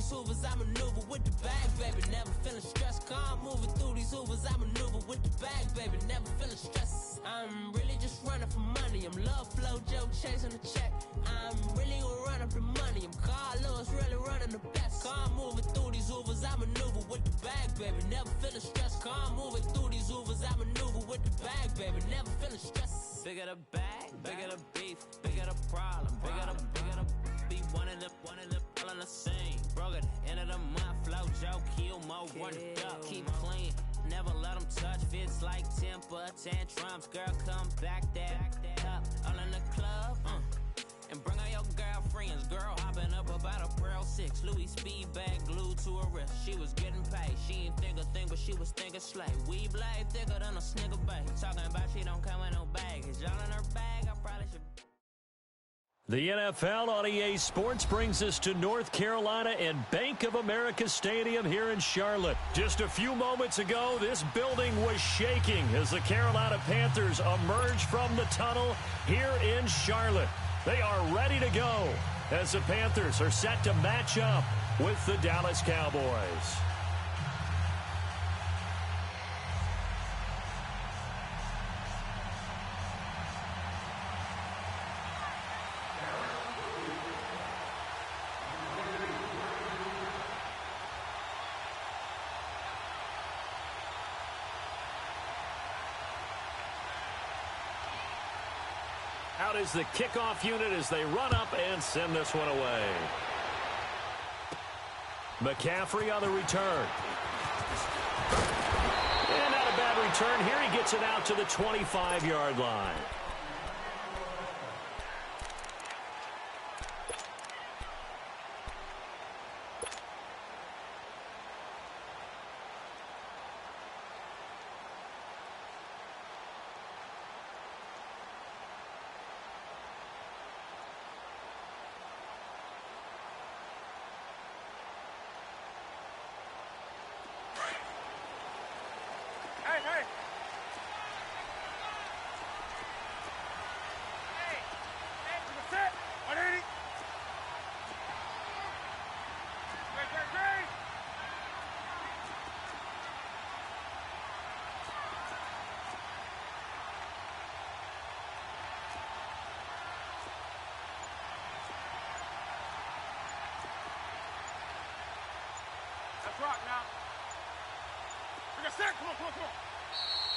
these hoovers, I maneuver with the bag, baby. Never feeling stressed. Calm moving through these hoovers, I maneuver with the bag, baby. Never feeling stressed. I'm really just running for money. I'm love flow, joke, chasing the check. I'm really gonna run up the money. I'm Carl Lewis, really running the best. Calm moving through these hoovers, I maneuver with the bag, baby. Never feeling stressed. Calm moving through these hoovers, I maneuver with the bag, baby. Never feeling stressed. Bigger the bag, bigger the beef, bigger the problem, bigger the be one in the all in the same. Broke at the end of the month, flow, Joe, kill, mo, run it up, keep clean. Never let them touch, fits like temper tantrums. Girl, come back that up, all in the club, and bring all your girlfriends. Girl hopping up about a Pearl 6, Louis speed bag glued to her wrist. She was getting paid, she ain't think a thing, but she was thinking slay. We blade thicker than a snicker bag. Talking about she don't come with no baggage. All in her bag, I probably should. The NFL on EA Sports brings us to North Carolina and Bank of America Stadium here in Charlotte. Just a few moments ago, this building was shaking as the Carolina Panthers emerge from the tunnel here in Charlotte. They are ready to go as the Panthers are set to match up with the Dallas Cowboys. Out is the kickoff unit as they run up and send this one away. McCaffrey on the return. And not a bad return here. He gets it out to the 25-yard line.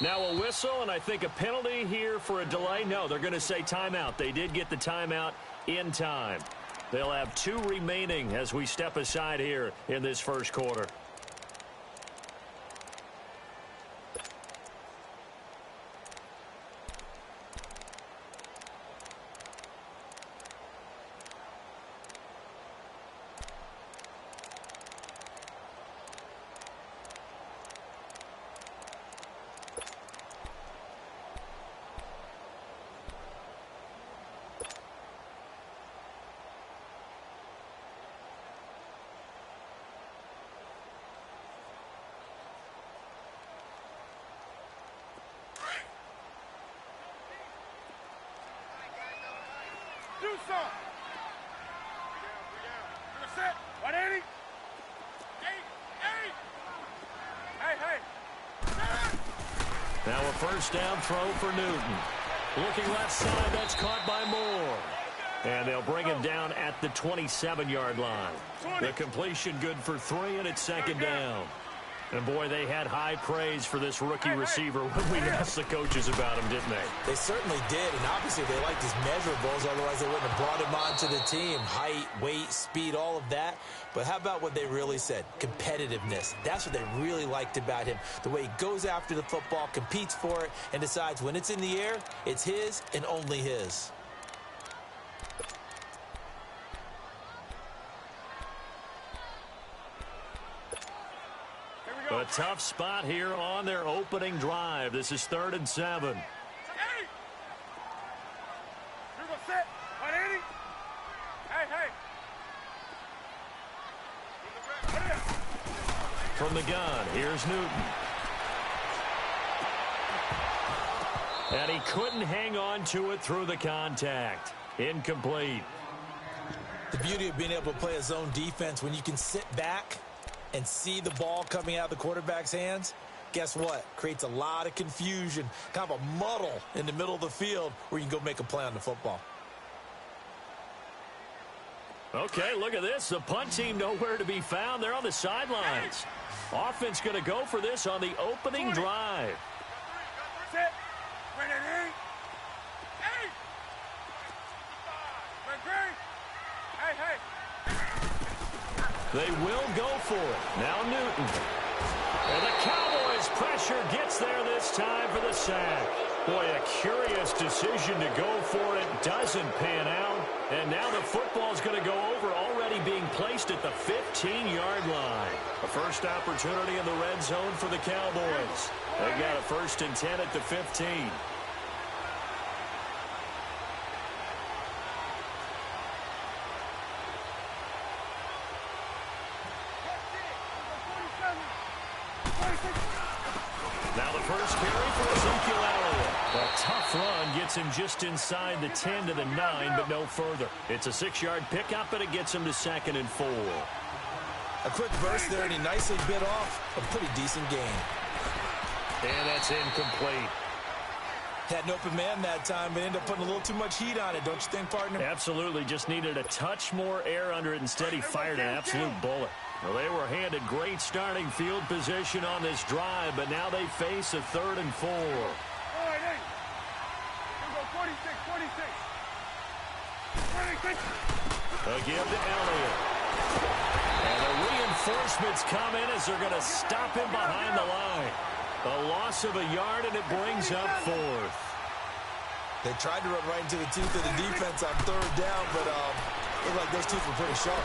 Now a whistle, and I think a penalty here for a delay. No, they're going to say timeout. They did get the timeout in time. They'll have 2 remaining as we step aside here in this first quarter. Now a first down throw for Newton. Looking left side, that's caught by Moore. And they'll bring him down at the 27-yard line. The completion good for 3, and it's second down. And, boy, they had high praise for this rookie receiver when we asked the coaches about him, didn't they? They certainly did, and obviously they liked his measurables. Otherwise, they wouldn't have brought him onto the team. Height, weight, speed, all of that. But how about what they really said? Competitiveness. That's what they really liked about him. The way he goes after the football, competes for it, and decides when it's in the air, it's his and only his. A tough spot here on their opening drive. This is 3rd and 7. Hey! You're going to sit. 180. Hey. From the gun, here's Newton. And he couldn't hang on to it through the contact. Incomplete. The beauty of being able to play a zone defense when you can sit back and see the ball coming out of the quarterback's hands, guess what? Creates a lot of confusion, kind of a muddle in the middle of the field where you can go make a play on the football. Okay, look at this. The punt team nowhere to be found. They're on the sidelines. Offense going to go for this on the opening drive. Sit. Win it, eight. Eight. Hey, hey. They will go for it. Now Newton. And the Cowboys' pressure gets there this time for the sack. Boy, a curious decision to go for it. Doesn't pan out. And now the football's going to go over, already being placed at the 15-yard line. A first opportunity in the red zone for the Cowboys. They got a 1st and 10 at the 15. Now the first carry for Ezekiel Elliott. A tough run gets him just inside the 10 to the 9, but no further. It's a 6-yard pickup, and it gets him to 2nd and 4. A quick burst there, and he nicely bit off a pretty decent gain. And that's incomplete. Had an open man that time, but ended up putting a little too much heat on it, don't you think, partner? Absolutely. Just needed a touch more air under it. Instead, he fired an absolute bullet. Well, they were handed great starting field position on this drive, but now they face a 3rd and 4. All right, hey. Here we go, 46, 46. 46. A give to Elliott. And the reinforcements come in as they're going to stop him behind the line. A loss of a yard, and it brings up 4th. They tried to run right into the teeth of the defense on 3rd down, but looked like those teeth were pretty sharp.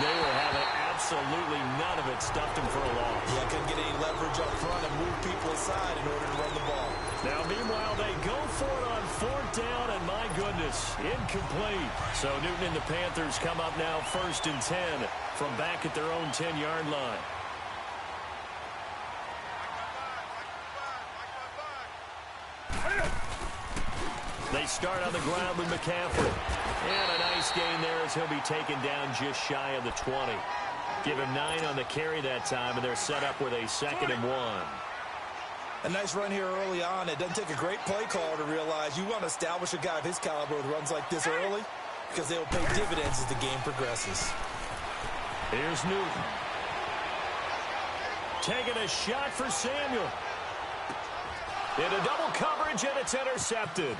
They were having absolutely none of it. Stuffed him for a loss. Yeah, couldn't get any leverage up front and move people aside in order to run the ball. Now, meanwhile, they go for it on 4th down, and my goodness, incomplete. So Newton and the Panthers come up now 1st and 10 from back at their own 10-yard line. They start on the ground with McCaffrey. And a nice gain there as he'll be taken down just shy of the 20. Give him 9 on the carry that time, and they're set up with a 2nd and 1. A nice run here early on. It doesn't take a great play call to realize you want to establish a guy of his caliber with runs like this early because they will pay dividends as the game progresses. Here's Newton. Taking a shot for Samuel. Into double coverage, and it's intercepted.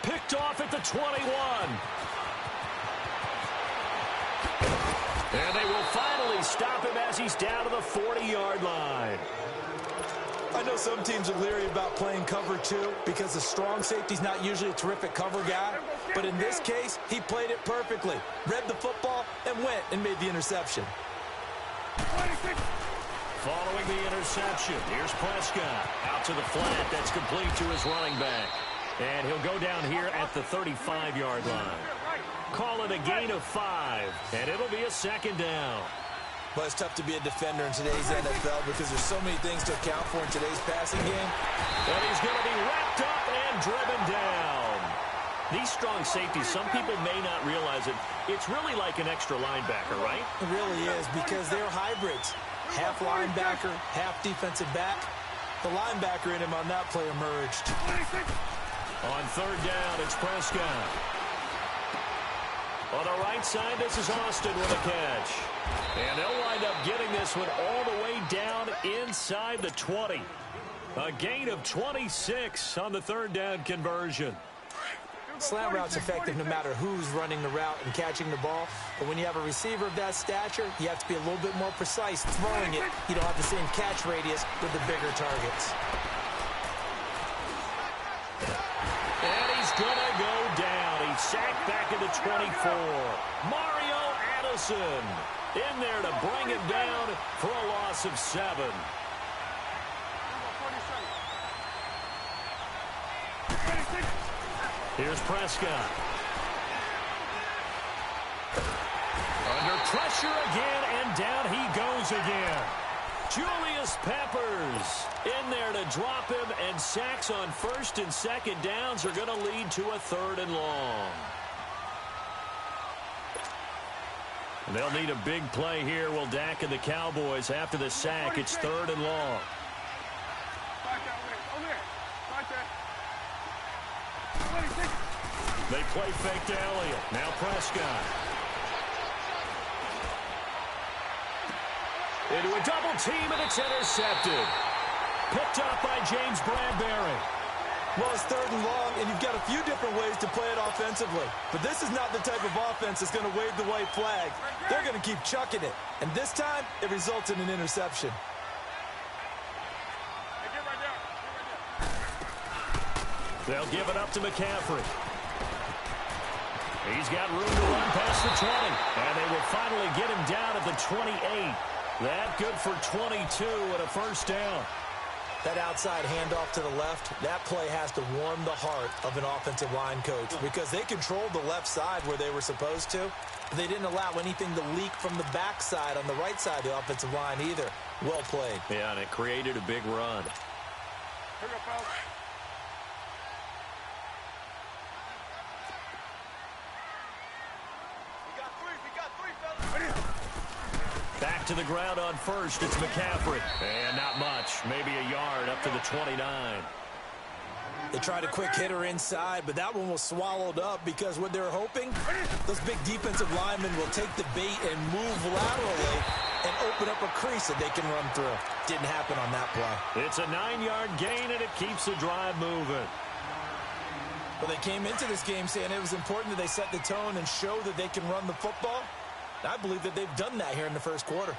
Picked off at the 21. And they will finally stop him as he's down to the 40-yard line. I know some teams are leery about playing cover 2 because the strong safety's not usually a terrific cover guy. But in this case, he played it perfectly. Read the football and went and made the interception. Following the interception, here's Prescott. Out to the flat. That's complete to his running back. And he'll go down here at the 35-yard line. Call it a gain of 5, and it'll be a 2nd down. But it's tough to be a defender in today's NFL because there's so many things to account for in today's passing game. And he's going to be wrapped up and driven down. These strong safeties, some people may not realize it. It's really like an extra linebacker, right? It really is because they're hybrids. Half linebacker, half defensive back. The linebacker in him on that play emerged. On 3rd down, it's Prescott. On the right side, this is Austin with a catch. And they'll wind up getting this one all the way down inside the 20. A gain of 26 on the 3rd down conversion. Slant route's effective no matter who's running the route and catching the ball. But when you have a receiver of that stature, you have to be a little bit more precise throwing it. You don't have the same catch radius with the bigger targets. And he's going to go down. He's sacked back at the 24. Mario Addison in there to bring him down for a loss of 7. Here's Prescott. Under pressure again, and down he goes again. Julius Peppers in there to drop him, and sacks on 1st and 2nd downs are going to lead to a 3rd and long. They'll need a big play here. Will Dak and the Cowboys after the sack. It's 3rd and long. They play fake to Elliott. Now Prescott. Into a double team, and it's intercepted. Picked up by James Bradbury. Well, it's 3rd and long, and you've got a few different ways to play it offensively. But this is not the type of offense that's going to wave the white flag. They're going to keep chucking it. And this time, it results in an interception. They'll give it up to McCaffrey. He's got room to run past the 20. And they will finally get him down at the 28. That good for 22 and a first down. That outside handoff to the left, that play has to warm the heart of an offensive line coach because they controlled the left side where they were supposed to. But they didn't allow anything to leak from the backside on the right side of the offensive line either. Well played. Yeah, and it created a big run. Here we go, fellas. We got three, fellas. Back to the ground on first. It's McCaffrey. And not much. Maybe a yard up to the 29. They tried a quick hitter inside, but that one was swallowed up because what they're hoping, those big defensive linemen will take the bait and move laterally and open up a crease that they can run through. Didn't happen on that play. It's a 9-yard gain, and it keeps the drive moving. Well, they came into this game saying it was important that they set the tone and show that they can run the football. I believe that they've done that here in the first quarter.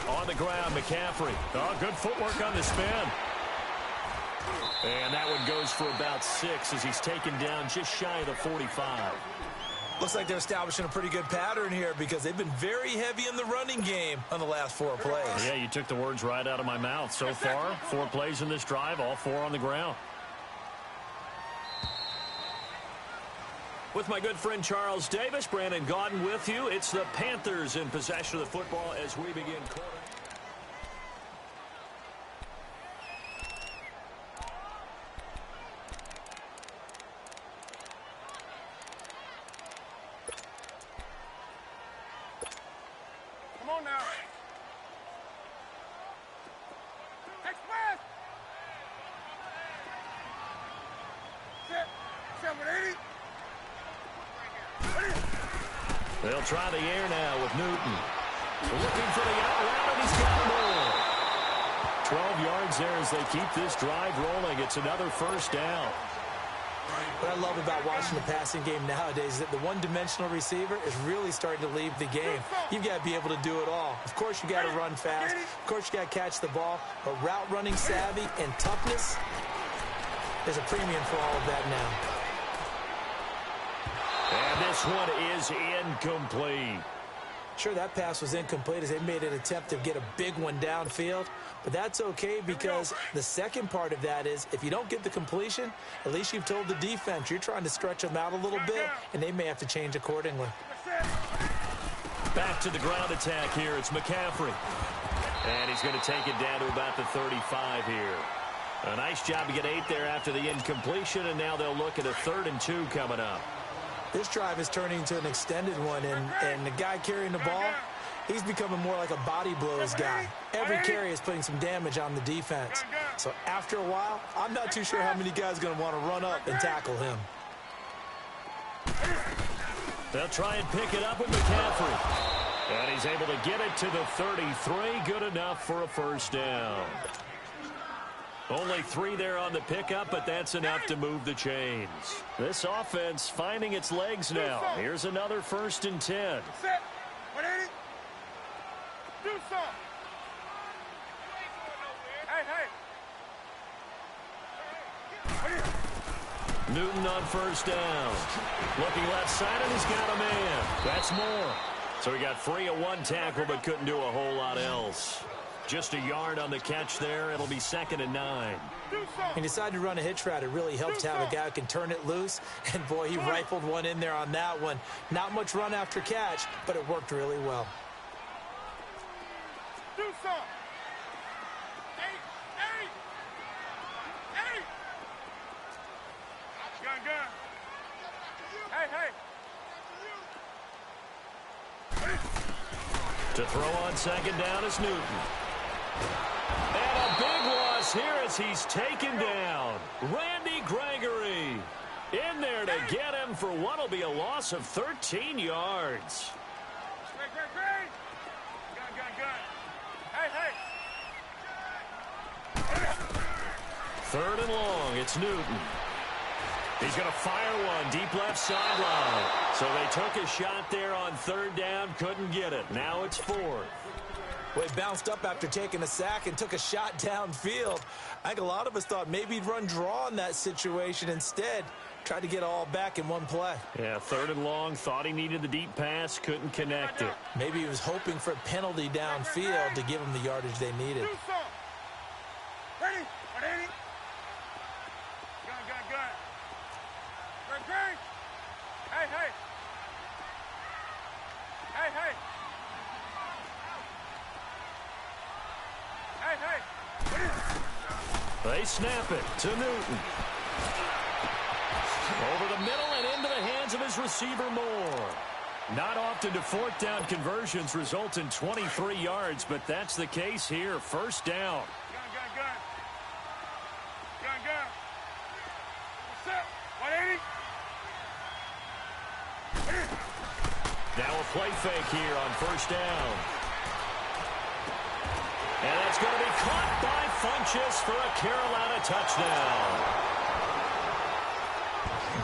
On the ground, McCaffrey. Oh, good footwork on the spin. And that one goes for about 6 as he's taken down just shy of the 45. Looks like they're establishing a pretty good pattern here because they've been very heavy in the running game on the last 4 plays. Yeah, you took the words right out of my mouth. So far, 4 plays in this drive, all 4 on the ground. With my good friend Charles Davis, Brandon Gaudin with you. It's the Panthers in possession of the football as we begin quarter. Come on now. Express. Set. 780. They'll try the air now with Newton. Looking for the out route, and he's got more. 12 yards there as they keep this drive rolling. It's another first down. What I love about watching the passing game nowadays is that the one-dimensional receiver is really starting to leave the game. You've got to be able to do it all. Of course, you got to run fast. Of course, you got to catch the ball. But route running savvy and toughness, there's a premium for all of that now. And this one is incomplete. Sure, that pass was incomplete as they made an attempt to get a big one downfield. But that's okay because the second part of that is if you don't get the completion, at least you've told the defense you're trying to stretch them out a little bit, and they may have to change accordingly. Back to the ground attack here. It's McCaffrey. And he's going to take it down to about the 35 here. A nice job to get 8 there after the incompletion, and now they'll look at a 3rd and 2 coming up. This drive is turning into an extended one, and the guy carrying the ball, he's becoming more like a body blows guy. Every carry is putting some damage on the defense. So after a while, I'm not too sure how many guys are going to want to run up and tackle him. They'll try and pick it up with McCaffrey. And he's able to get it to the 33. Good enough for a first down. Only 3 there on the pickup, but that's enough to move the chains. This offense finding its legs now. Here's another 1st and 10. Set. 180. Do something. Hey. Newton on first down. Looking left side, and he's got a man. That's more. So he got free of 1 tackle, but couldn't do a whole lot else. Just a yard on the catch there. It'll be 2nd and 9. He decided to run a hitch route. It really helped to have a guy who can turn it loose. And, boy, he rifled one in there on that one. Not much run after catch, but it worked really well. Do something. Hey. Gun. To throw on second down is Newton. And a big loss here as he's taken down. Randy Gregory in there to get him for what will be a loss of 13 yards. Great. Gun. Hey. Third and long, it's Newton. He's going to fire one deep left sideline. So they took a shot there on third down, couldn't get it. Now it's fourth. Well, he bounced up after taking a sack and took a shot downfield. I think a lot of us thought maybe he'd run draw in that situation. Instead, tried to get all back in one play. Yeah, third and long, thought he needed the deep pass, couldn't connect it. Maybe he was hoping for a penalty downfield to give him the yardage they needed. Ready? 180. Gun. Great. Hey. They snap it to Newton. Over the middle and into the hands of his receiver Moore. Not often do fourth down conversions result in 23 yards, but that's the case here. First down. Gun. What's up? 180. Now a play fake here on first down. And that's going to be caught by Funchess for a Carolina touchdown.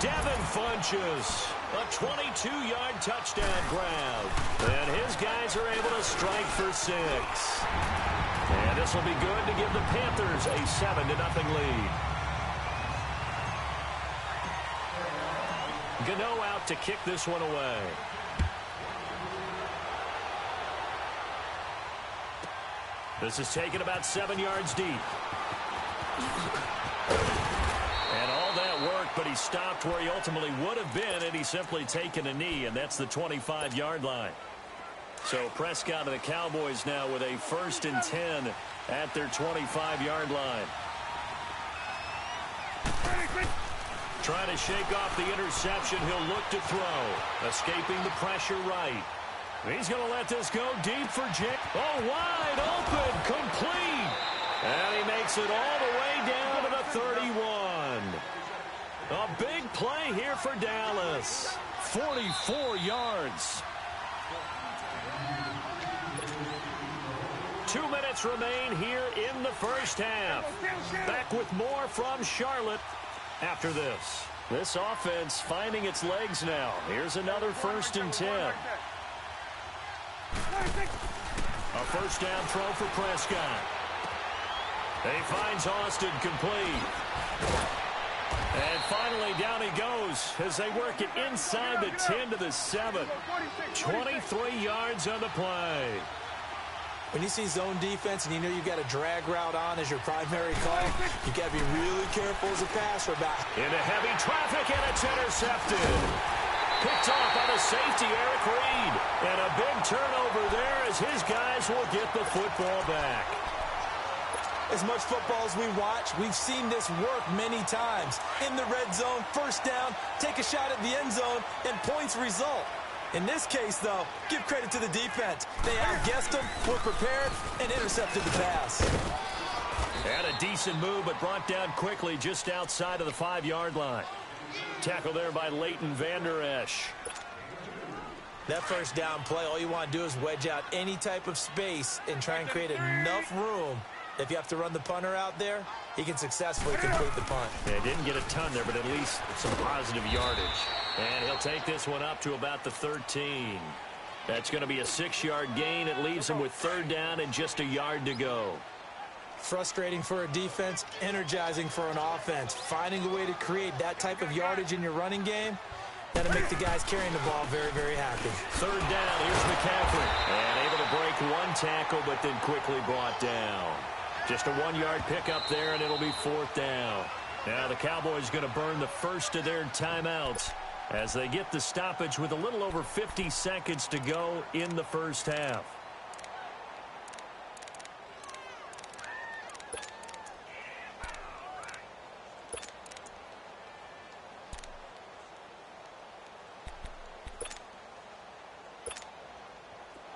Devin Funchess, a 22-yard touchdown grab. And his guys are able to strike for 6. And this will be good to give the Panthers a 7-0 lead. Gano out to kick this one away. This is taken about 7 yards deep. And all that work, but he stopped where he ultimately would have been had he simply taken a knee, and that's the 25-yard line. So Prescott and the Cowboys now with a 1st and 10 at their 25-yard line. Trying to shake off the interception. He'll look to throw. Escaping the pressure right. He's going to let this go deep for Jake. Oh, wide open, complete. And he makes it all the way down to the 31. A big play here for Dallas. 44 yards. 2 minutes remain here in the first half. Back with more from Charlotte after this. This offense finding its legs now. Here's another 1st and 10. A first down throw for Prescott. He finds Austin complete. And finally down he goes as they work it inside the 10 to the 7. 23 yards on the play. When you see zone defense and you know you've got a drag route on as your primary call, you got to be really careful as a passer about. Into heavy traffic, and it's intercepted. Picked off by the safety, Eric Reed. And a big turnover there as his guys will get the football back. As much football as we watch, we've seen this work many times. In the red zone, first down, take a shot at the end zone, and points result. In this case, though, give credit to the defense. They outguessed them, were prepared, and intercepted the pass. And a decent move, but brought down quickly just outside of the 5-yard line. Tackle there by Leighton Vander Esch. That first down play, all you want to do is wedge out any type of space and try and create enough room. If you have to run the punter out there, he can successfully complete the punt. Yeah, didn't get a ton there, but at least some positive yardage. And he'll take this one up to about the 13. That's going to be a 6-yard gain. It leaves him with third down and just a yard to go. Frustrating for a defense, energizing for an offense. Finding a way to create that type of yardage in your running game, that'll make the guys carrying the ball very, very happy. Third down, here's McCaffrey. And able to break one tackle, but then quickly brought down. Just a 1-yard pickup there, and it'll be 4th down. Now the Cowboys going to burn the first of their timeouts as they get the stoppage with a little over 50 seconds to go in the first half.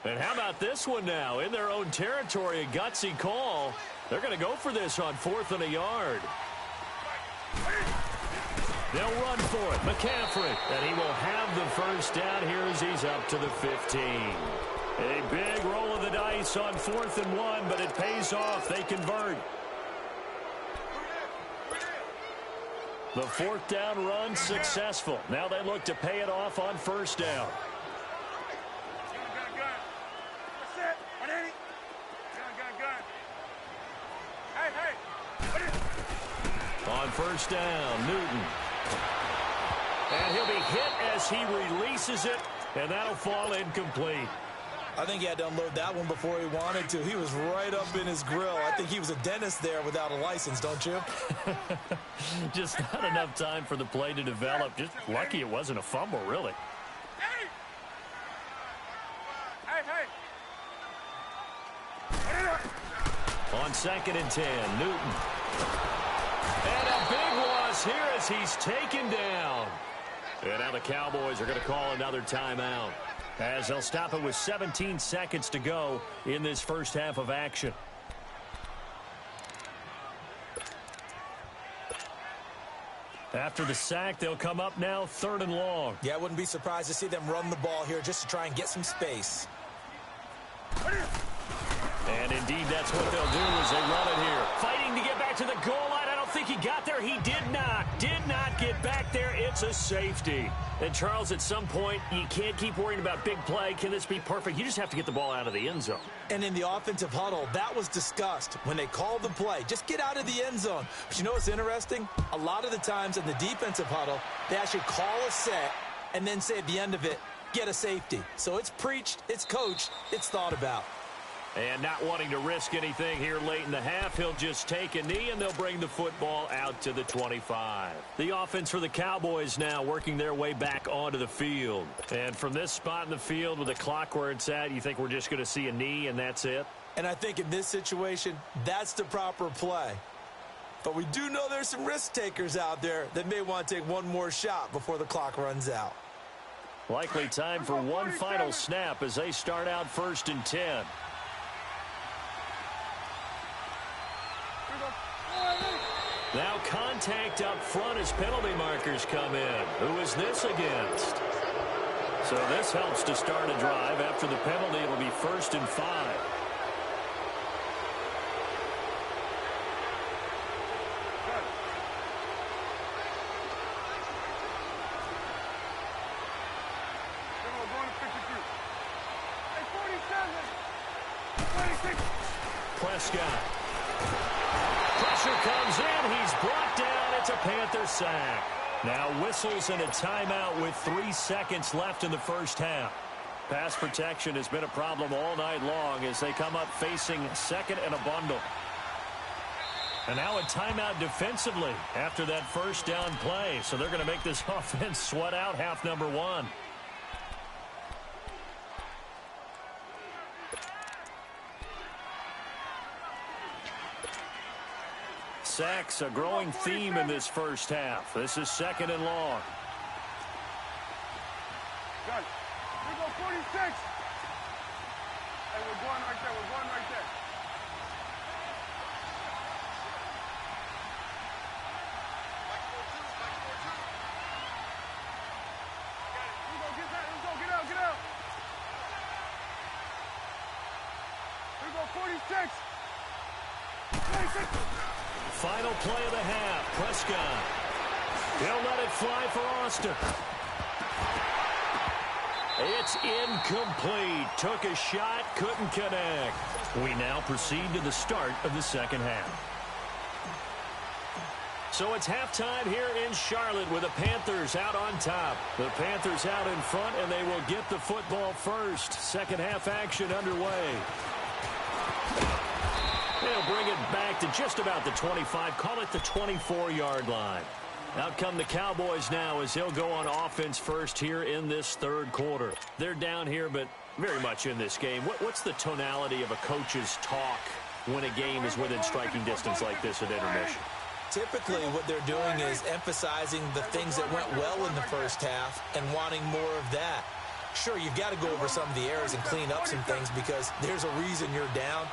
And how about this one now? In their own territory, a gutsy call. They're going to go for this on 4th and a yard. They'll run for it. McCaffrey. And he will have the first down here as he's up to the 15. A big roll of the dice on 4th and 1, but it pays off. They convert. The 4th down run successful. Now they look to pay it off on 1st down. On 1st down, Newton. And he'll be hit as he releases it, and that'll fall incomplete. I think he had to unload that one before he wanted to. He was right up in his grill. I think he was a dentist there without a license, don't you? Just not enough time for the play to develop. Just lucky it wasn't a fumble, really. On 2nd and 10, Newton. And a big loss here as he's taken down. And now the Cowboys are going to call another timeout, as they'll stop it with 17 seconds to go in this first half of action. After the sack, they'll come up now 3rd and long. Yeah, I wouldn't be surprised to see them run the ball here just to try and get some space. And indeed, that's what they'll do as they run it here. Fighting to get back to the goal line. I don't think he got there. He did not get back there. It's a safety. And, Charles, at some point, you can't keep worrying about big play. Can this be perfect? You just have to get the ball out of the end zone. And in the offensive huddle, that was discussed when they called the play. Just get out of the end zone. But you know what's interesting? A lot of the times in the defensive huddle, they actually call a set and then say at the end of it, get a safety. So it's preached, it's coached, it's thought about. And not wanting to risk anything here late in the half, he'll just take a knee, and they'll bring the football out to the 25. The offense for the Cowboys now working their way back onto the field. And from this spot in the field with the clock where it's at, you think we're just going to see a knee and that's it? And I think in this situation, that's the proper play. But we do know there's some risk takers out there that may want to take one more shot before the clock runs out. Likely time for one final snap as they start out 1st and 10. Now contact up front as penalty markers come in. Who is this against? So this helps to start a drive. After the penalty, it'll be 1st and 5. Prescott. Pressure comes in. He's brought down. It's a Panther sack. Now whistles and a timeout with 3 seconds left in the first half. Pass protection has been a problem all night long as they come up facing 2nd and a bundle. And now a timeout defensively after that first down play. So they're going to make this offense sweat out half number 1. Sacks, a growing theme in this first half. This is 2nd and long. Good. We go 46. Hey, we're going right there. We're going right there. Let's go. Get out. Get out. We go 46. 26. Final play of the half. Prescott. He'll let it fly for Austin. It's incomplete. Took a shot, couldn't connect. We now proceed to the start of the second half. So it's halftime here in Charlotte with the Panthers out on top. The Panthers out in front, and they will get the football first. Second half action underway. They'll bring it back to just about the 25. Call it the 24-yard line. Out come the Cowboys now as they'll go on offense first here in this third quarter. They're down here, but very much in this game. What's the tonality of a coach's talk when a game is within striking distance like this at intermission? Typically, what they're doing is emphasizing the things that went well in the first half and wanting more of that. Sure, you've got to go over some of the errors and clean up some things because there's a reason you're down.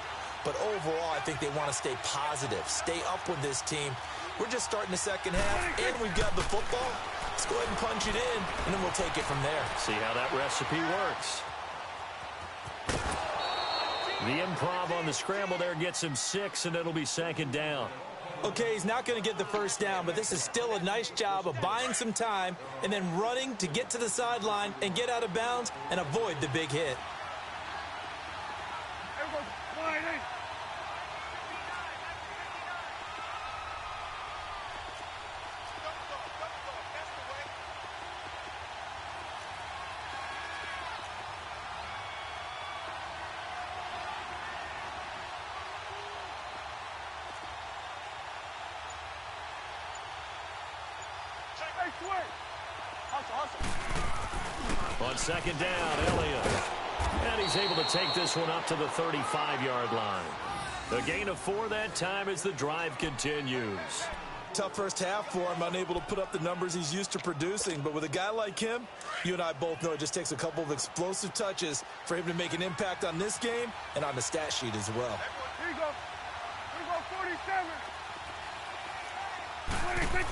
But overall, I think they want to stay positive, stay up with this team. We're just starting the second half, and we've got the football. Let's go ahead and punch it in, and then we'll take it from there. See how that recipe works. The improv on the scramble there gets him 6, and it'll be second down. Okay, he's not going to get the first down, but this is still a nice job of buying some time and then running to get to the sideline and get out of bounds and avoid the big hit. On second down, Elliott. And he's able to take this one up to the 35-yard line. The gain of 4 that time as the drive continues. Tough first half for him, unable to put up the numbers he's used to producing. But with a guy like him, you and I both know it just takes a couple of explosive touches for him to make an impact on this game and on the stat sheet as well. Here you go. Here you go, 47. 26.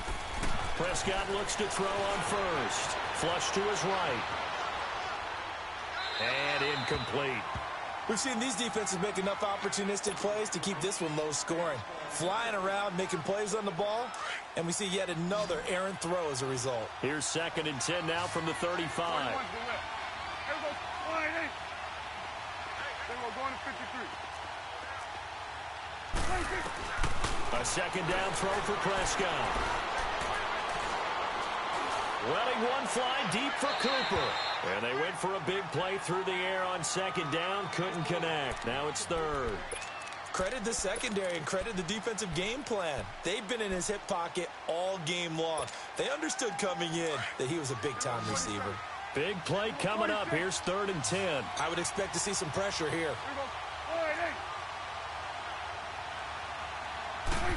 Prescott looks to throw on first. Flush to his right. And incomplete. We've seen these defenses make enough opportunistic plays to keep this one low scoring. Flying around, making plays on the ball, and we see yet another errant throw as a result. Here's second and 10 now from the 35. Here we go, 28. Then we're going to 53. 26. A second down throw for Prescott. Letting one fly deep for Cooper. And they went for a big play through the air on second down. Couldn't connect. Now it's third. Credit the secondary and credit the defensive game plan. They've been in his hip pocket all game long. They understood coming in that he was a big-time receiver. Big play coming up. Here's third and 10. I would expect to see some pressure here.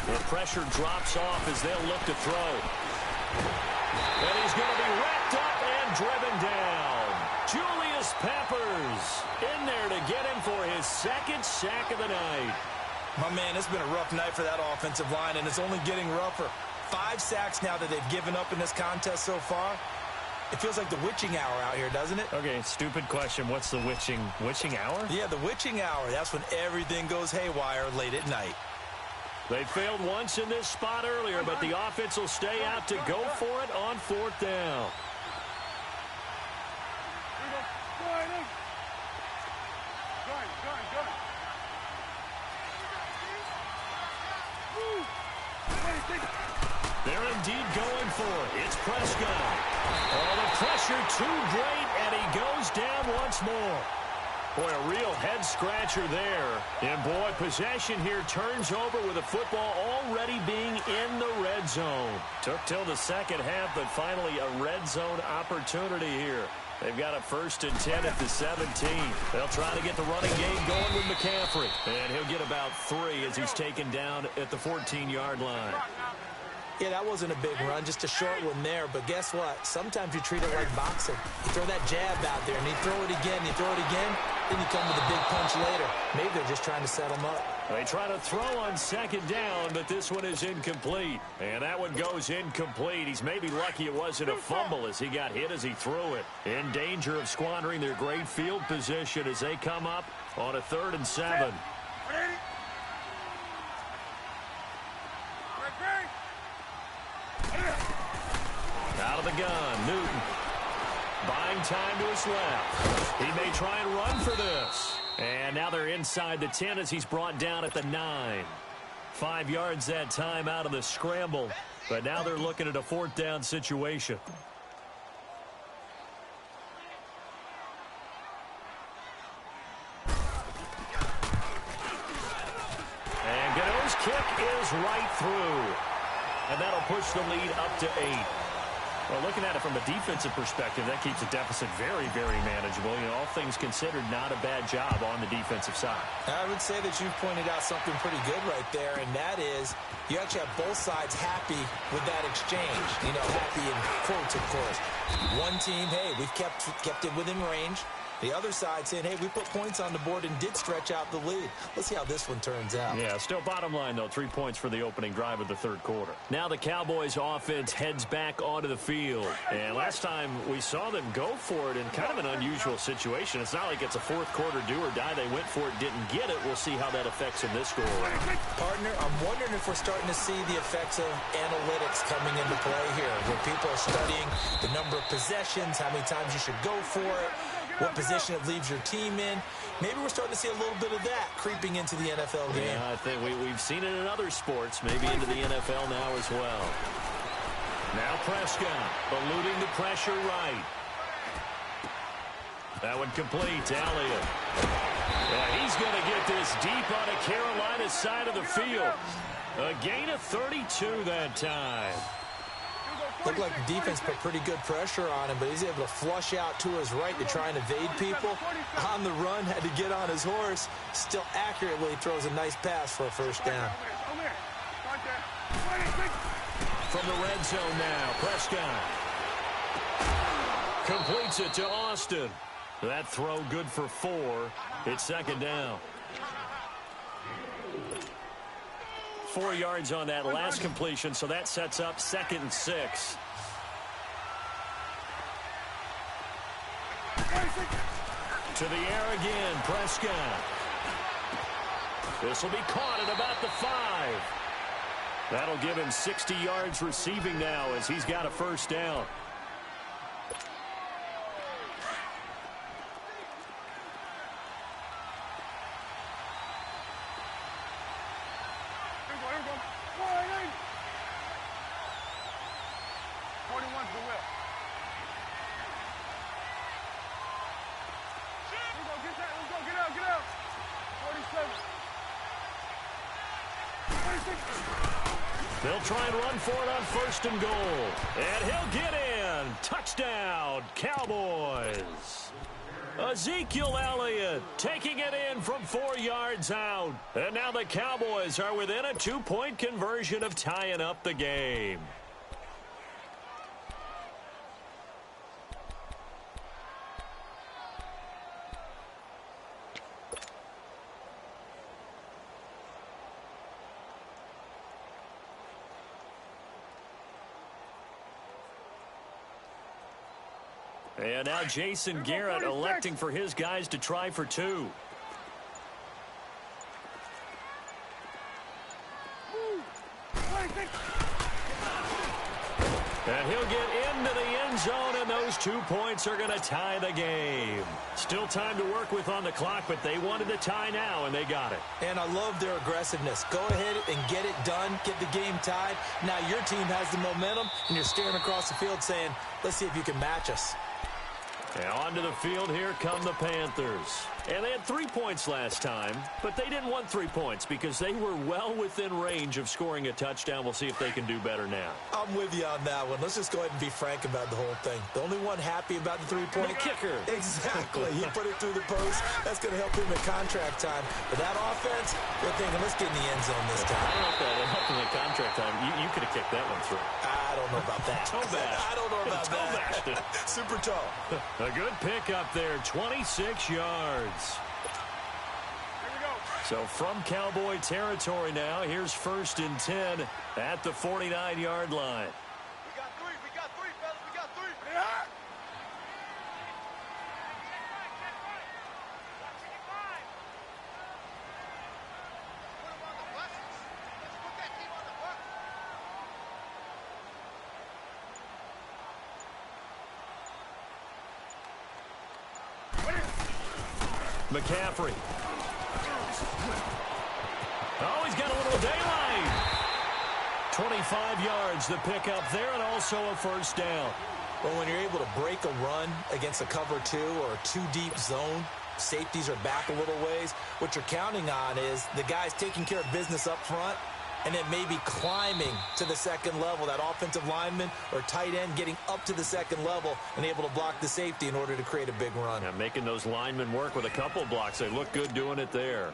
The pressure drops off as they'll look to throw. And he's going to be wrapped up and driven down. Julius Peppers in there to get him for his second sack of the night. My man, it's been a rough night for that offensive line, and it's only getting rougher. 5 sacks now that they've given up in this contest so far. It feels like the witching hour out here, doesn't it? Okay, stupid question. What's the witching hour? Yeah, the witching hour. That's when everything goes haywire late at night. They failed once in this spot earlier, but the offense will stay out to go for it on fourth down. They're indeed going for it. It's Prescott. Oh, the pressure too great, and he goes down once more. Boy, a real head-scratcher there. And, boy, possession here turns over with the football already being in the red zone. Took till the second half, but finally a red zone opportunity here. They've got a first and 10 at the 17. They'll try to get the running game going with McCaffrey. And he'll get about 3 as he's taken down at the 14-yard line. Yeah, that wasn't a big run, just a short one there. But guess what? Sometimes you treat it like boxing. You throw that jab out there, and you throw it again, you throw it again, then you come with a big punch later. Maybe they're just trying to set them up. They try to throw on second down, but this one is incomplete. And that one goes incomplete. He's maybe lucky it wasn't a fumble as he got hit as he threw it. In danger of squandering their great field position as they come up on a 3rd and 7. Out of the gun, Newton. Buying time to his left. He may try and run for this. And now they're inside the 10 as he's brought down at the 9. 5 yards that time out of the scramble. But now they're looking at a 4th down situation. And Gano's kick is right through. And that'll push the lead up to 8. Well, looking at it from a defensive perspective, that keeps the deficit very, very manageable. You know, all things considered, not a bad job on the defensive side. I would say that you've pointed out something pretty good right there, and that is you actually have both sides happy with that exchange. You know, happy in quotes, of course. One team, hey, we've kept it within range. The other side saying, hey, we put points on the board and did stretch out the lead. Let's see how this one turns out. Yeah, still bottom line, though, 3 points for the opening drive of the third quarter. Now the Cowboys offense heads back onto the field. And last time we saw them go for it in kind of an unusual situation. It's not like it's a fourth quarter do or die. They went for it, didn't get it. We'll see how that affects in this score. Partner, I'm wondering if we're starting to see the effects of analytics coming into play here, where people are studying the number of possessions, how many times you should go for it, what position it leaves your team in. Maybe we're starting to see a little bit of that creeping into the NFL game. Yeah, I think we've seen it in other sports, maybe into the NFL now as well. Now Prescott, eluding the pressure right. That one complete to Elliott. Yeah, he's going to get this deep on the Carolina side of the field. A gain of 32 that time. Looked like the defense put pretty good pressure on him, but he's able to flush out to his right to try and evade people. On the run, had to get on his horse. Still accurately throws a nice pass for a first down. From the red zone now, Prescott completes it to Austin. That throw good for 4. It's second down. 4 yards on that last completion, so that sets up 2nd and 6. To the air again, Prescott. This will be caught at about the 5. That'll give him 60 yards receiving now as he's got a first down. They'll try and run for it on 1st and goal. And he'll get in. Touchdown, Cowboys. Ezekiel Elliott taking it in from 4 yards out. And now the Cowboys are within a 2-point conversion of tying up the game. And now Jason Garrett electing for his guys to try for 2. And he'll get into the end zone, and those 2 points are going to tie the game. Still time to work with on the clock, but they wanted to tie now, and they got it. And I love their aggressiveness. Go ahead and get it done, get the game tied. Now your team has the momentum, and you're staring across the field saying, let's see if you can match us. And onto the field, here come the Panthers. And they had 3 points last time, but they didn't want 3 points because they were well within range of scoring a touchdown. We'll see if they can do better now. I'm with you on that one. Let's just go ahead and be frank about the whole thing. The only one happy about the 3-point kicker. Exactly. He put it through the post. That's going to help him at contract time. But that offense, they're thinking, let's get in the end zone this time. I don't know if that helped him at contract time. You could have kicked that one through. I don't know about that. Toe bashed. I don't know about that. Super tall. A good pickup there, 26 yards. So from Cowboy territory now, here's 1st and 10 at the 49-yard line. We got 3, fellas, we got 3. Yeah. McCaffrey. Oh, he's got a little daylight. 25 yards, the pickup there, and also a first down. Well, when you're able to break a run against a cover 2 or a 2-deep zone, safeties are back a little ways. What you're counting on is the guys taking care of business up front, and then maybe climbing to the second level. That offensive lineman or tight end getting up to the second level and able to block the safety in order to create a big run. Yeah, making those linemen work with a couple blocks. They look good doing it there.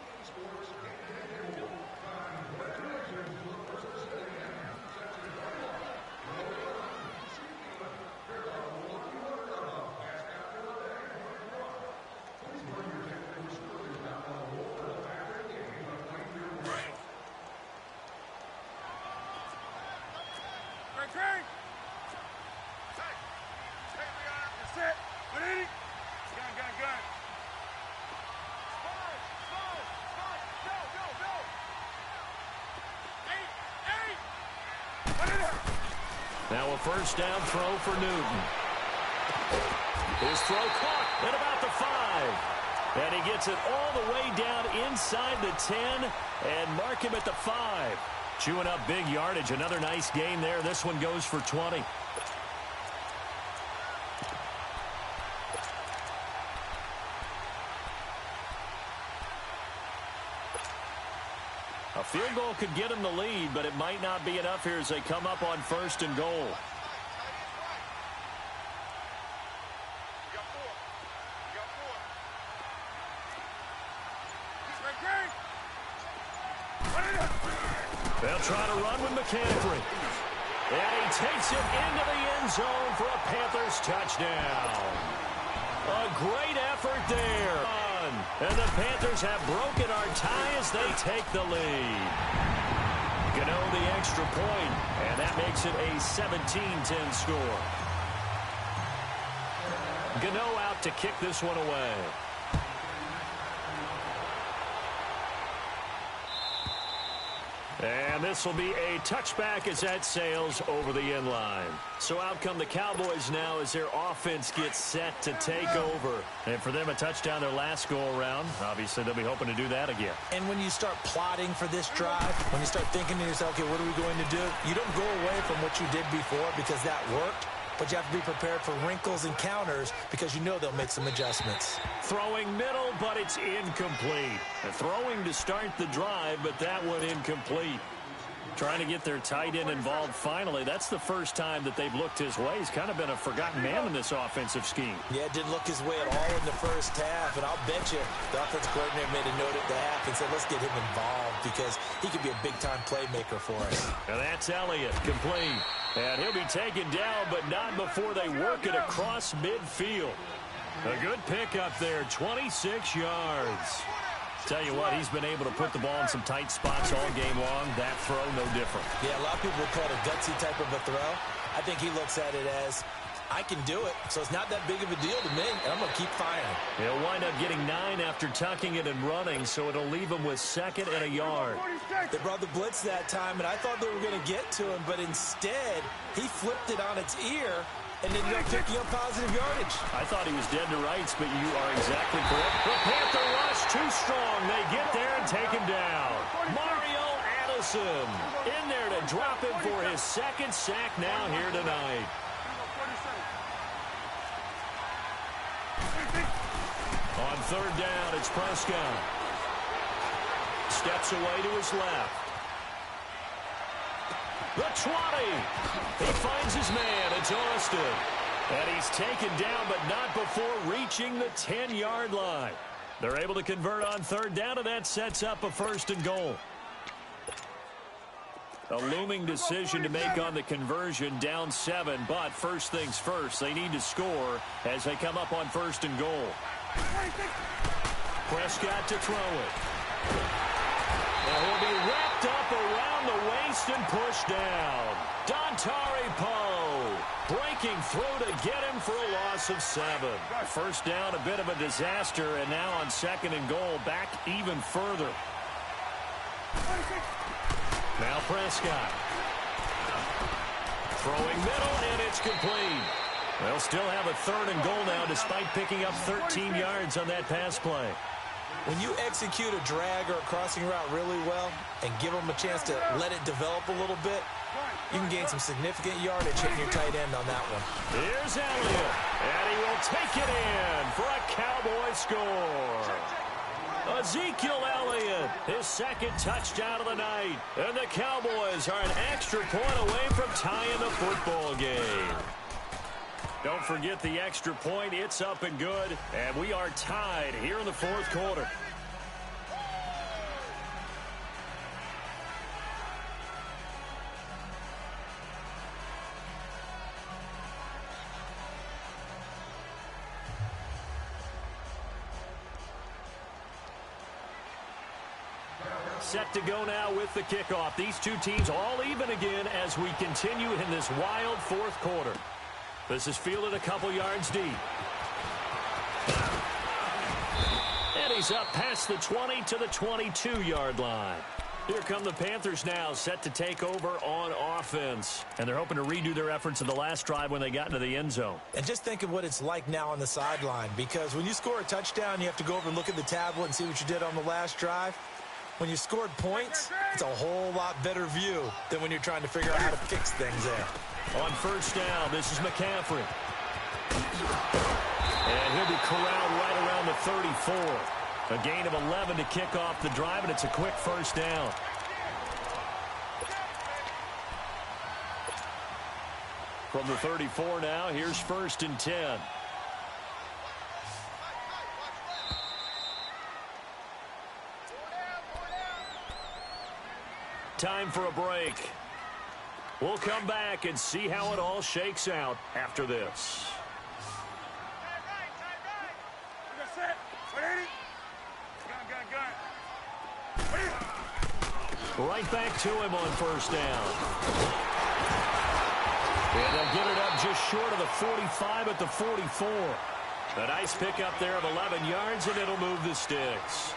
Now a first down throw for Newton. His throw caught at about the 5. And he gets it all the way down inside the 10 and mark him at the 5. Chewing up big yardage. Another nice gain there. This one goes for 20. A field goal could get him the lead, but it might not be enough here as they come up on first and goal. They'll try to run with McCaffrey. And he takes it into the end zone for a Panthers touchdown. A great effort there. And the Panthers have broken our tie as they take the lead. Gano the extra point, and that makes it a 17-10 score. Gano out to kick this one away. And this will be a touchback as that sails over the end line. So out come the Cowboys now as their offense gets set to take over. And for them, a touchdown their last go-around. Obviously, they'll be hoping to do that again. And when you start plotting for this drive, when you start thinking to yourself, okay, what are we going to do? You don't go away from what you did before because that worked. But you have to be prepared for wrinkles and counters because you know they'll make some adjustments. Throwing middle, but it's incomplete. Throwing to start the drive, but that one incomplete. Trying to get their tight end involved finally. That's the first time that they've looked his way. He's kind of been a forgotten man in this offensive scheme. Yeah, didn't look his way at all in the first half. And I'll bet you the offensive coordinator made a note at the half and said, let's get him involved because he could be a big-time playmaker for us. And that's Elliott, complete. And he'll be taken down, but not before they work it across midfield. A good pickup there, 26 yards. Tell you what, he's been able to put the ball in some tight spots all game long. That throw, no different. Yeah, a lot of people would call it a gutsy type of a throw. I think he looks at it as, I can do it, so it's not that big of a deal to me, and I'm going to keep firing. He'll wind up getting 9 after tucking it and running, so it'll leave him with 2nd and a yard. They brought the blitz that time, and I thought they were going to get to him, but instead, he flipped it on its ear and ended up picking up positive yardage. I thought he was dead to rights, but you are exactly correct. The Panther rush too strong. They get there and take him down. Mario Addison in there to drop him for his 2nd sack now here tonight. On 3rd down, it's Prescott. Steps away to his left. The 20. He finds his man. It's Austin. And he's taken down, but not before reaching the 10-yard line. They're able to convert on 3rd down, and that sets up a 1st and goal. A looming decision to make on the conversion, down 7. But first things first, they need to score as they come up on 1st and goal. Prescott to throw it. Now he'll be wrapped up around the waist and pushed down. Dontari Poe breaking through to get him for a loss of 7. First down, a bit of a disaster, and now on 2nd and goal, back even further. Now Prescott. Throwing middle, and it's complete. They'll still have a 3rd and goal now despite picking up 13 yards on that pass play. When you execute a drag or a crossing route really well and give them a chance to let it develop a little bit, you can gain some significant yardage hitting your tight end on that one. Here's Elliott, and he will take it in for a Cowboy score. Ezekiel Elliott, his second touchdown of the night. And the Cowboys are an extra point away from tying the football game. Don't forget the extra point. It's up and good. And we are tied here in the fourth quarter. Set to go now with the kickoff. These two teams all even again as we continue in this wild fourth quarter. This is fielded a couple yards deep. And he's up past the 20 to the 22-yard line. Here come the Panthers now, set to take over on offense. And they're hoping to redo their efforts in the last drive when they got into the end zone. And just think of what it's like now on the sideline, because when you score a touchdown, you have to go over and look at the tablet and see what you did on the last drive. When you scored points, it's a whole lot better view than when you're trying to figure out how to fix things there. On first down, this is McCaffrey. And he'll be corralled right around the 34. A gain of 11 to kick off the drive, and it's a quick first down. From the 34 now, here's 1st and 10. Time for a break. We'll come back and see how it all shakes out after this. Right back to him on first down. And they'll get it up just short of the 45 at the 44. A nice pickup there of 11 yards, and it'll move the sticks.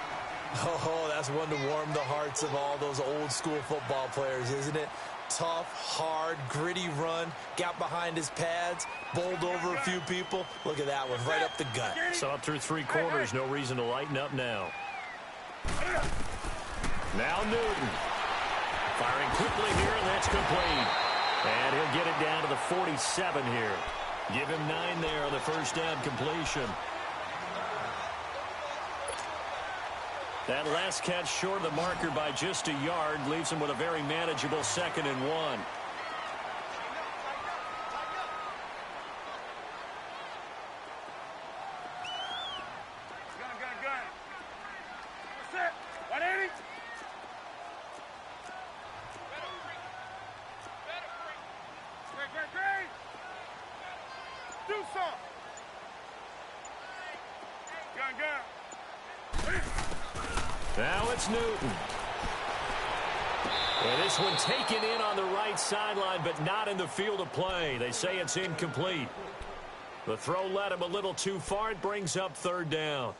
Oh, that's one to warm the hearts of all those old school football players, isn't it? Tough, hard, gritty run, got behind his pads, bowled over a few people. Look at that one, right up the gut. So up through 3 quarters, no reason to lighten up now. Now Newton. Firing quickly here, and that's complete. And he'll get it down to the 47 here. Give him 9 there on the first down completion. That last catch short of the marker by just a yard leaves him with a very manageable 2nd and 1. Now it's Newton. And this one taken in on the right sideline, but not in the field of play. They say it's incomplete. The throw led him a little too far. It brings up 3rd down.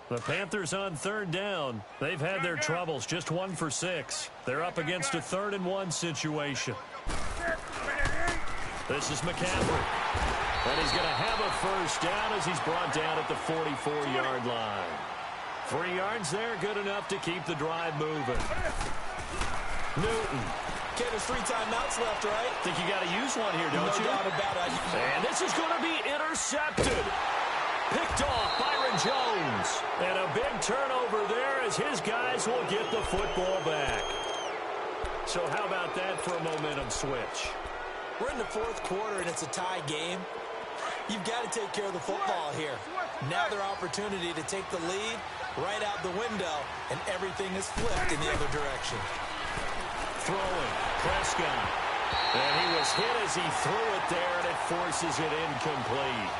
The Panthers on 3rd down. They've had their troubles, just 1 for 6. They're up against a 3rd and 1 situation. This is McCaffrey. And he's going to have a first down as he's brought down at the 44-yard line. 3 yards there, good enough to keep the drive moving. Newton. Okay, there's 3 timeouts left, right? Think you got to use one here, don't you? No doubt about it. And this is going to be intercepted. Picked off Byron Jones. And a big turnover there as his guys will get the football back. So how about that for a momentum switch? We're in the 4th quarter, and it's a tie game. You've got to take care of the football here. Now their opportunity to take the lead right out the window, and everything is flipped in the other direction. Throwing, Prescott. And he was hit as he threw it there, and it forces it incomplete.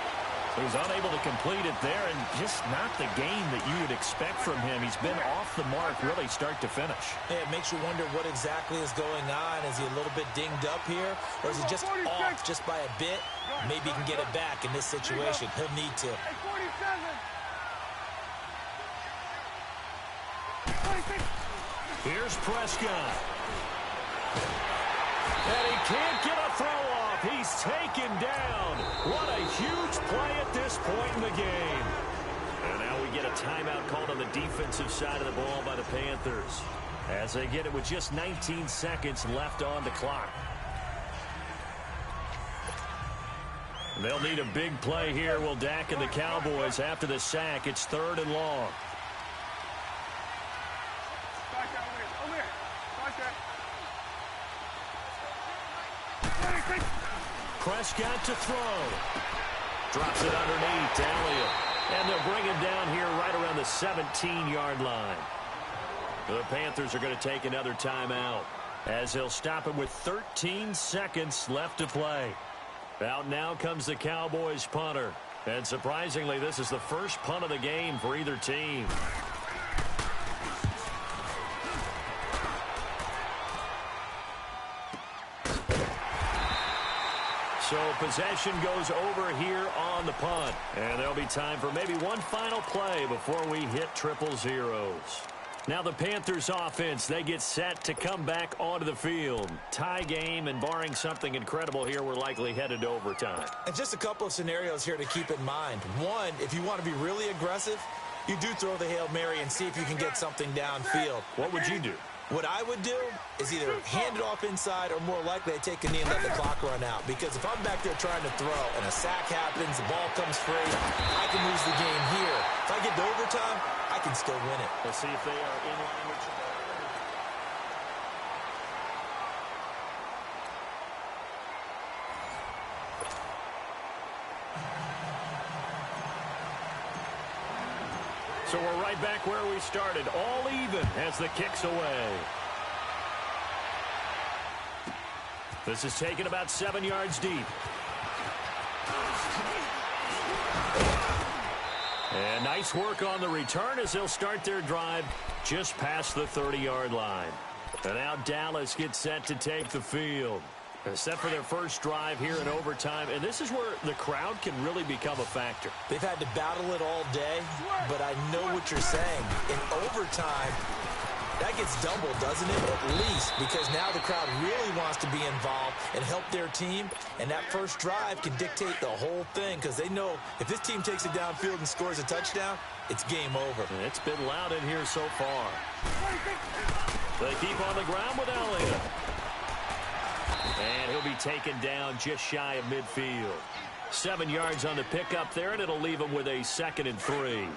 He was unable to complete it there, and just not the game that you would expect from him. He's been off the mark really start to finish. Yeah, it makes you wonder what exactly is going on. Is he a little bit dinged up here, or is he just off just by a bit? Maybe he can get it back in this situation. He'll need to. Here's Prescott. And he can't get a throw off. He's taken down. What a huge play at this point in the game. And now we get a timeout called on the defensive side of the ball by the Panthers, as they get it with just 19 seconds left on the clock. They'll need a big play here. Will Dak and the Cowboys after the sack. It's 3rd and long. Prescott to throw. Drops it underneath to Elliott. And they'll bring him down here right around the 17-yard line. The Panthers are going to take another timeout, as they'll stop him with 13 seconds left to play. Out now comes the Cowboys punter. And surprisingly, this is the first punt of the game for either team. So possession goes over here on the punt. And there'll be time for maybe one final play before we hit 000. Now the Panthers offense, they get set to come back onto the field. Tie game, and barring something incredible here, we're likely headed to overtime. And just a couple of scenarios here to keep in mind. One, if you want to be really aggressive, you do throw the Hail Mary and see if you can get something downfield. What would you do? What I would do is either hand it off inside, or more likely I take a knee and let the clock run out. Because if I'm back there trying to throw and a sack happens, the ball comes free, I can lose the game here. If I get to overtime, I can still win it. Let's see if they are in line with you. So we're right back where we started, all even as the kick's away. This is taken about 7 yards deep. And nice work on the return as they'll start their drive just past the 30-yard line. And now Dallas gets set to take the field. Set for their first drive here in overtime, and this is where the crowd can really become a factor. They've had to battle it all day, but I know what you're saying. In overtime, that gets doubled, doesn't it? At least, because now the crowd really wants to be involved and help their team, and that first drive can dictate the whole thing, because they know if this team takes it downfield and scores a touchdown, it's game over. And it's been loud in here so far. They keep on the ground with Elliott. And he'll be taken down just shy of midfield. 7 yards on the pickup there, and it'll leave him with a 2nd and 3.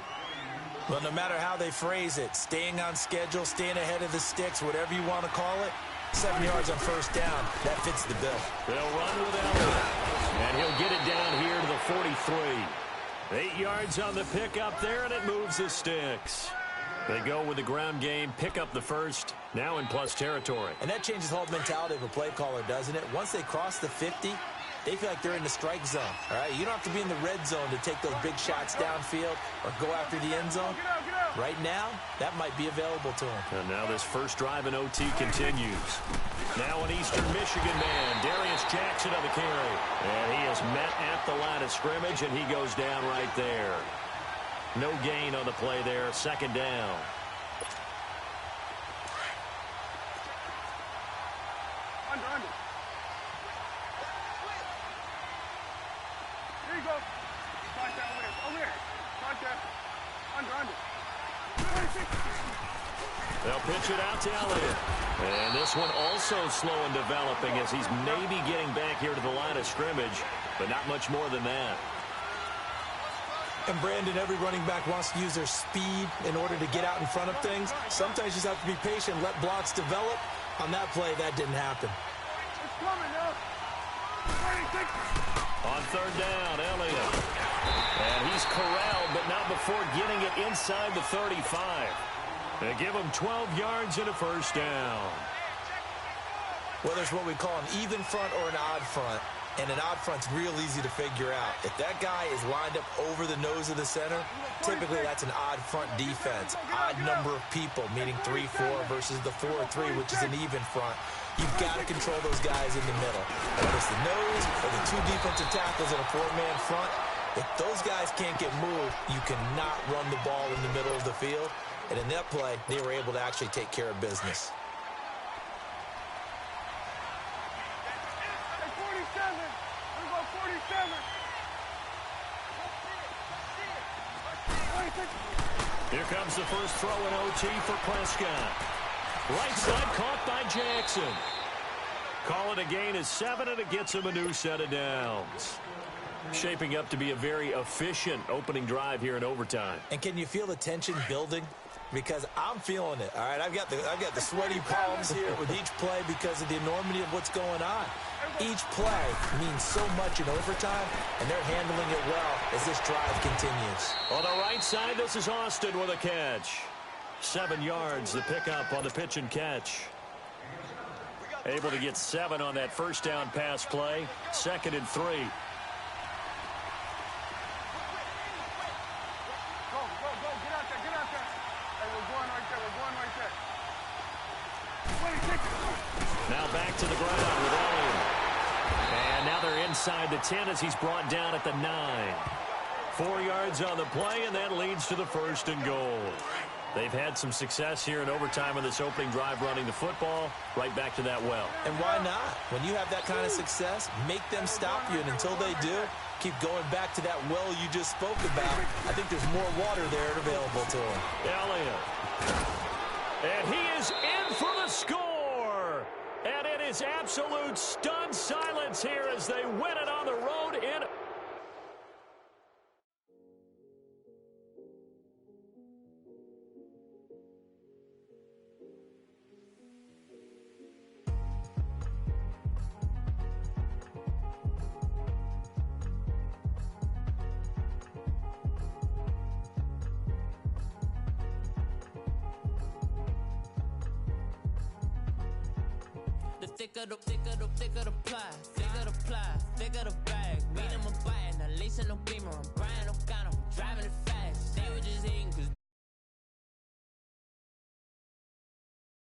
Well, no matter how they phrase it, staying on schedule, staying ahead of the sticks, whatever you want to call it, 7 yards on first down, that fits the bill. They'll run with Elliott, and he'll get it down here to the 43. 8 yards on the pickup there, and it moves the sticks. They go with the ground game, pick up the first, now in plus territory. And that changes the whole mentality of a play caller, doesn't it? Once they cross the 50, they feel like they're in the strike zone, all right? You don't have to be in the red zone to take those big shots downfield or go after the end zone. Right now, that might be available to them. And now this first drive in OT continues. Now an Eastern Michigan man, Darius Jackson on the carry. And he is met at the line of scrimmage, and he goes down right there. No gain on the play there, 2nd down. Under. Here you go. Start that way. Over here. Start that. Under. 26. They'll pitch it out to Elliott. And this one also slow in developing as he's maybe getting back here to the line of scrimmage, but not much more than that. And Brandon, every running back wants to use their speed in order to get out in front of things. Sometimes you just have to be patient, let blocks develop. On that play, that didn't happen. It's coming now. 26. On 3rd down, Elliott. And he's corralled, but not before getting it inside the 35. They give him 12 yards and a first down. Well, there's what we call an even front or an odd front. And an odd front's real easy to figure out. If that guy is lined up over the nose of the center, typically that's an odd front defense. Odd number of people, meaning 3-4 versus the 4-3, which is an even front. You've got to control those guys in the middle. Whether it's the nose or the 2 defensive tackles in a 4-man front, if those guys can't get moved, you cannot run the ball in the middle of the field. And in that play, they were able to actually take care of business. 47. 26. comes the first throw in OT for Prescott. Right side caught by Jackson. Call it a gain of 7, and it gets him a new set of downs. Shaping up to be a very efficient opening drive here in overtime. And can you feel the tension building? Because I'm feeling it. All right, I've got the sweaty palms here with each play because of the enormity of what's going on. Each play means so much in overtime, and they're handling it well as this drive continues. On the right side, this is Austin with a catch. 7 yards, the pickup on the pitch and catch. Able to get 7 on that first down pass play. 2nd and 3. Now back to the ground with Elliott. And now they're inside the 10 as he's brought down at the 9. 4 yards on the play, and that leads to the 1st and goal. They've had some success here in overtime on this opening drive running the football. Right back to that well. And why not? When you have that kind of success, make them stop you. And until they do, keep going back to that well you just spoke about. I think there's more water there available to them. Elliott. And he is in for the score. And it is absolute stunned silence here as they win it on the road in. Thicker the pie, thicker the bag. Mean I'm a buy, at least in no beamer. I'm buying